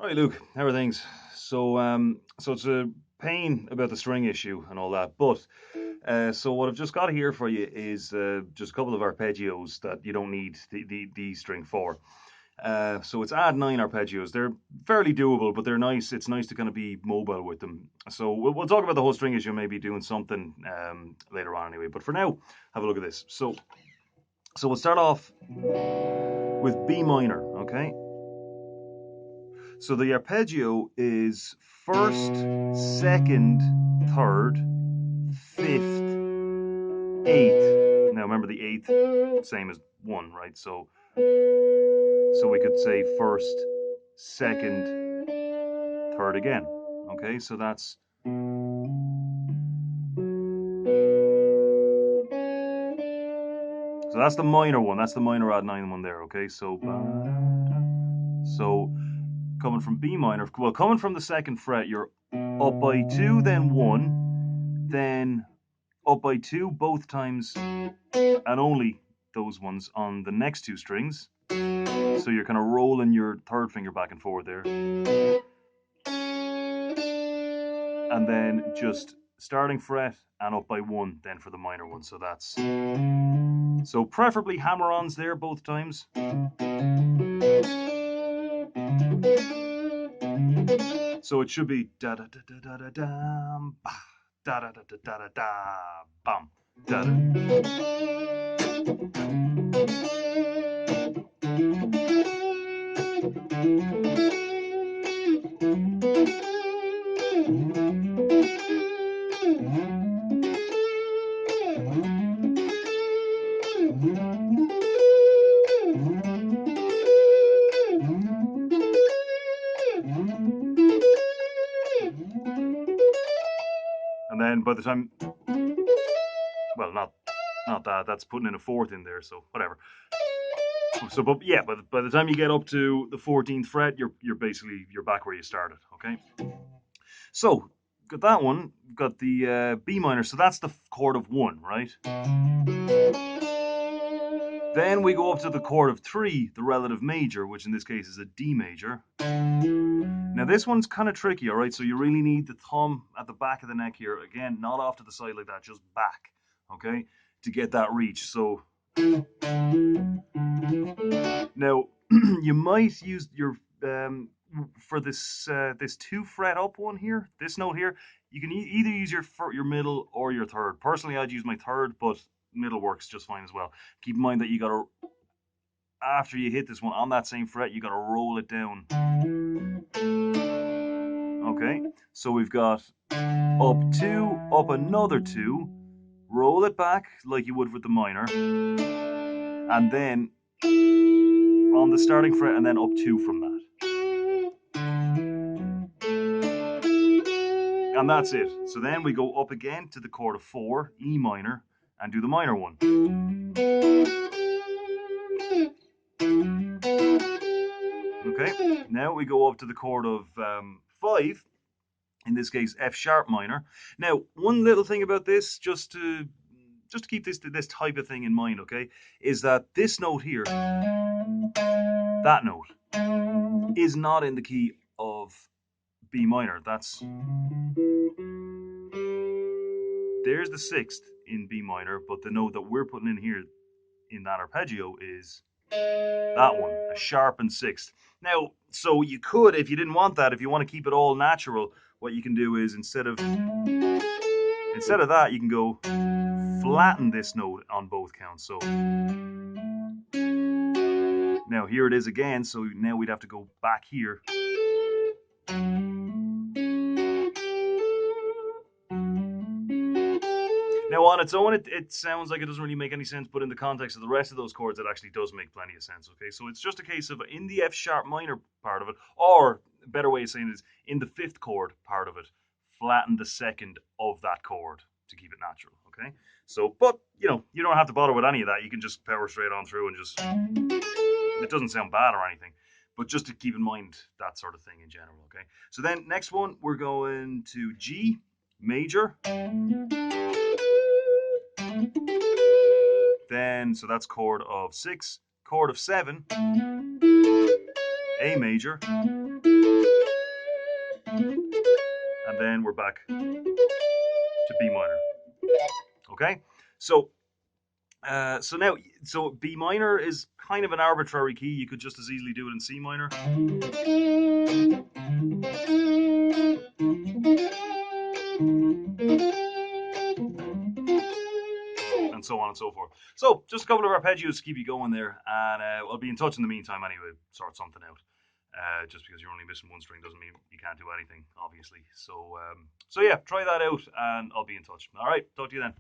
All right, Luke, how are things? So it's a pain about the string issue and all that, but so what I've just got here for you is just a couple of arpeggios that you don't need the string for. So it's add nine arpeggios. They're fairly doable, but they're nice. It's nice to kind of be mobile with them. So we'll talk about the whole string issue, maybe doing something later on anyway. But for now, have a look at this. So we'll start off with B minor, okay? So the arpeggio is first, second, third, fifth, eighth. Now remember the eighth, same as one, right? So we could say first, second, third again. Okay, so that's the minor one. That's the minor add nine one there. Okay, so coming from B minor, well, coming from the second fret, you're up by two, then one, then up by two both times, and only those ones on the next two strings. So you're kind of rolling your third finger back and forth there. And then just starting fret and up by one then for the minor one. So preferably hammer-ons there both times. So it should be da da da da da da dam ba da da da da da da da bam da and then by the time, well, not that, that's putting in a fourth in there, so whatever. So, but yeah, by the time you get up to the 14th fret, you're basically you're back where you started. Okay. So got that one. Got the B minor. So that's the chord of one, right? Then we go up to the chord of three, the relative major, which in this case is a D major. Now this one's kind of tricky, all right? So you really need the thumb at the back of the neck here. Again, not off to the side like that, just back, okay? To get that reach. So now you might use your for this two fret up one here, this note here. You can either use your middle or your third. Personally, I'd use my third, but middle works just fine as well. Keep in mind that you gotta, after you hit this one on that same fret, you gotta roll it down. Okay, so we've got up two, up another two, roll it back like you would with the minor, and then on the starting fret, and then up two from that. And that's it. So then we go up again to the chord of four, E minor, and do the minor one. Okay, now we go up to the chord of five, in this case F sharp minor. Now, one little thing about this, just to keep this type of thing in mind, okay, is that this note here, that note, is not in the key of B minor. There's the sixth in B minor, but the note that we're putting in here in that arpeggio is that one, a sharpened sixth. Now, so you could, if you didn't want that, if you want to keep it all natural, what you can do is instead of that, you can go flatten this note on both counts. So now here it is again. So now we'd have to go back here. Now, on its own, it sounds like it doesn't really make any sense, but in the context of the rest of those chords, it actually does make plenty of sense, okay? So it's just a case of in the F sharp minor part of it, or a better way of saying it is in the fifth chord part of it, flatten the second of that chord to keep it natural, okay? So, but, you know, you don't have to bother with any of that. You can just power straight on through and just, it doesn't sound bad or anything, but just to keep in mind that sort of thing in general, okay? So then next one, we're going to G major. Then, so that's chord of six, chord of seven, A major, and then we're back to B minor. Okay, so so B minor is kind of an arbitrary key. You could just as easily do it in C minor, and so on and so forth. So just a couple of arpeggios to keep you going there, and I'll be in touch in the meantime anyway, sort something out. Just because you're only missing one string doesn't mean you can't do anything, obviously. So yeah, try that out, and I'll be in touch. All right, talk to you then.